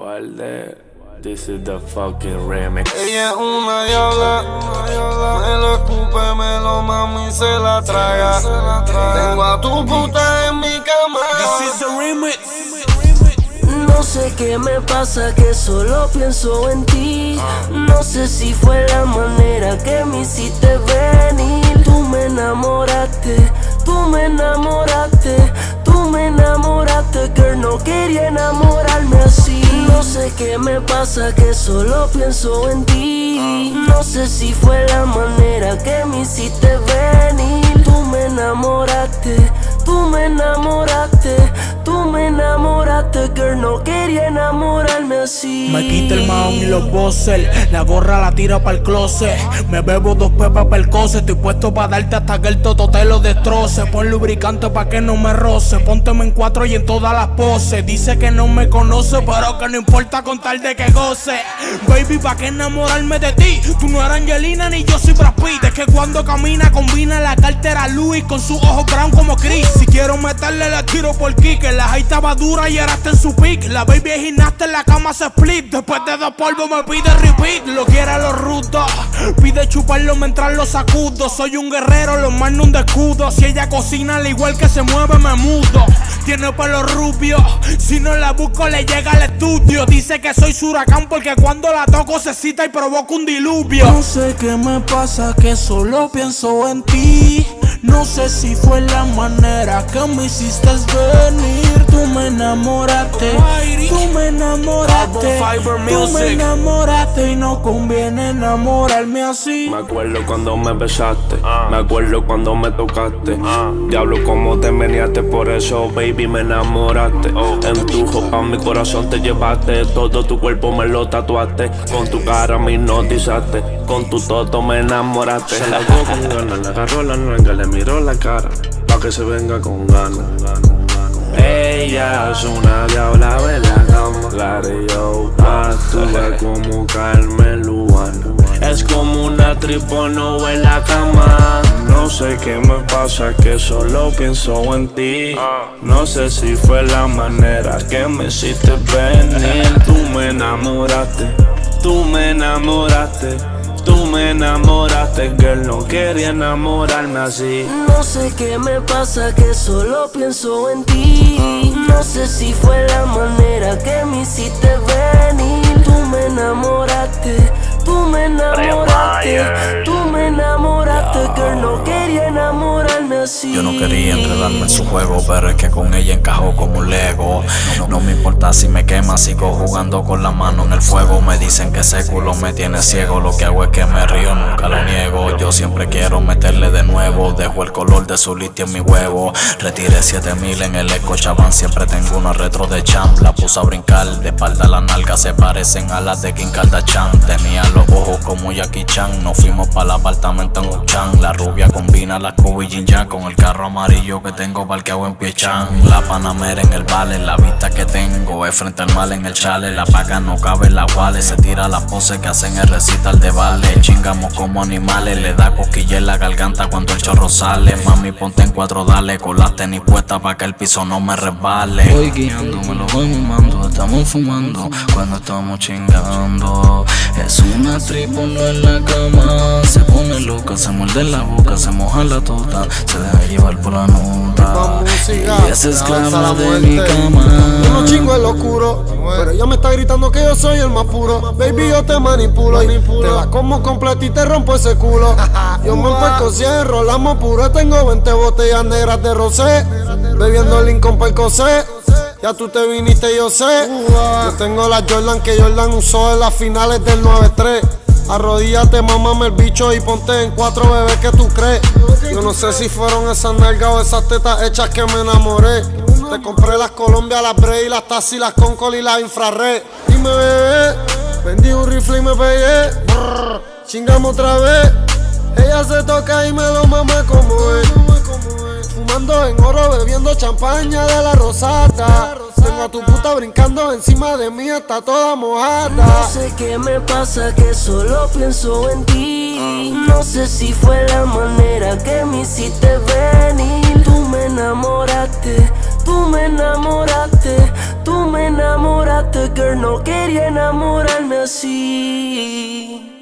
Walde, this is the fucking remix. Ella es una diabla, me lo escupe, me lo mama y se la traga. Tengo a tu puta en mi cama. This is the remix. No sé qué me pasa, que solo pienso en ti. No sé si fue la manera que me hiciste venir. Tú me enamoraste, tú me enamoraste, tú me enamoraste, girl, no quería enamorarme así. No sé qué me pasa, que solo pienso en ti. No sé si fue la manera que me hiciste venir. Tú me enamoraste, tú me enamoraste, tú me enamoraste, girl, no quería enamorarme así. Me quita el mahón y los boxers, la gorra la tira pa'l closet. Me bebo 2 pepas pa'l cose, estoy puesto pa' darte hasta que el toto te lo destroce. Pon lubricante pa' que no me roce, pónteme en 4 y en todas las poses. Dice que no me conoce, pero que no importa con tal de que goce. Baby, pa' que enamorarme de ti, tú no eres Angelina ni yo soy Brad Pitt. Es que cuando camina combina la cartera Louis con sus ojos brown como Chris. Si quiero meterle la tiro por kick, la high estaba dura y ahora está en su pick. La baby es gimnasta, en la cama se split. Después de 2 polvos me pide repeat. Lo quiere a los rudos, pide chuparlo mientras lo sacudo. Soy un guerrero, los mando un escudo. Si ella cocina al igual que se mueve me mudo. Tiene pelo rubio, si no la busco le llega al estudio. Dice que soy su huracán porque cuando la toco se cita y provoca un diluvio. No sé qué me pasa, que solo pienso en ti. No sé si fue la manera que me hiciste venir. Tú me enamoraste, tú me enamoraste, tú me enamoraste y no conviene enamorarme así. Me acuerdo cuando me besaste, me acuerdo cuando me tocaste. Diablo, cómo te meneaste, por eso, baby, me enamoraste. En tu ropa mi corazón te llevaste, todo tu cuerpo me lo tatuaste. Con tu cara me hipnotizaste, con tu toto me enamoraste. Se la dio con ganas, le agarró la nuega, le miró la cara, pa' que se venga con ganas. Ella es una diabla de la cama, la de yo actúa como Carmen Lubana. Es como una tripono en la cama. No sé qué me pasa, que solo pienso en ti. No sé si fue la manera que me hiciste venir. Tú me enamoraste, tú me enamoraste, tú me enamoraste, girl, no quería enamorarme así. No sé qué me pasa, que solo pienso en ti. No sé si fue la manera que me hiciste venir. Tú me enamoraste, tú me enamoraste, tú me enamoraste, girl, no quería enamorarme así. Yo no quería enredarme en su juego, pero es que con ella encajó como un Lego. No me importa si me quema, sigo jugando con la mano en el fuego. Me dicen que ese culo me tiene ciego, lo que hago es que me río, nunca lo niego. Yo siempre quiero meterle de nuevo, dejo el color de su litio en mi huevo. Retiré 7000 en el Chabán, siempre tengo una retro de champ. La puse a brincar, de espalda las nalgas se parecen a las de Kim Kardashian. Tenía los ojos como Jackie Chan, nos fuimos para el apartamento en Uchan. La rubia combina las Kobe Jin Yang con el carro amarillo que tengo parqueado en Piechan. La Panamera en el vale, la vista que tengo es frente al mal en el chale. La paga no cabe en la wallet, se tira la pose que hacen el recital de vale. Chingamos como animales, le da cosquilla en la garganta cuando el chorro sale. Mami, ponte en 4, dale, con las tenis puestas pa' que el piso no me resbale. Voy guiando, me lo voy mimando, estamos fumando cuando estamos chingando. Es una tripono en la cama, se pone loca, se muerde la boca, se moja la tota, se deja llevar por la nota. Y es esclava de mi cama. Yo no chingo en lo oscuro, pero ella me está gritando que yo soy el más puro. Baby, yo te manipulo, te la como completa y te rompo ese culo. Yo me empuesto 100, rolamos puro. Tengo 20 botellas negras de rosé, bebiendo Lincoln para el cosé. Ya tú te viniste, yo sé. Yo tengo la Jordan que Jordan usó en las finales del 9-3. Arrodíllate, mámame el bicho y ponte en 4, bebé, que tú crees. Yo no sé si fueron esas nalgas o esas tetas hechas que me enamoré. Te compré las Colombia, las Bray, las Tassi, las Concol y las Infrared. Dime, bebé, vendí un rifle y me pegué. Chingamos otra vez. Ella se toca y me lo mama como es. Fumando en oro, bebiendo champaña de la Rosata. Tengo a tu puta brincando encima de mí, está toda mojada. No sé qué me pasa, que solo pienso en ti. No sé si fue la manera que me hiciste venir. Tú me enamoraste, Tú me enamoraste, girl, no quería enamorarme así.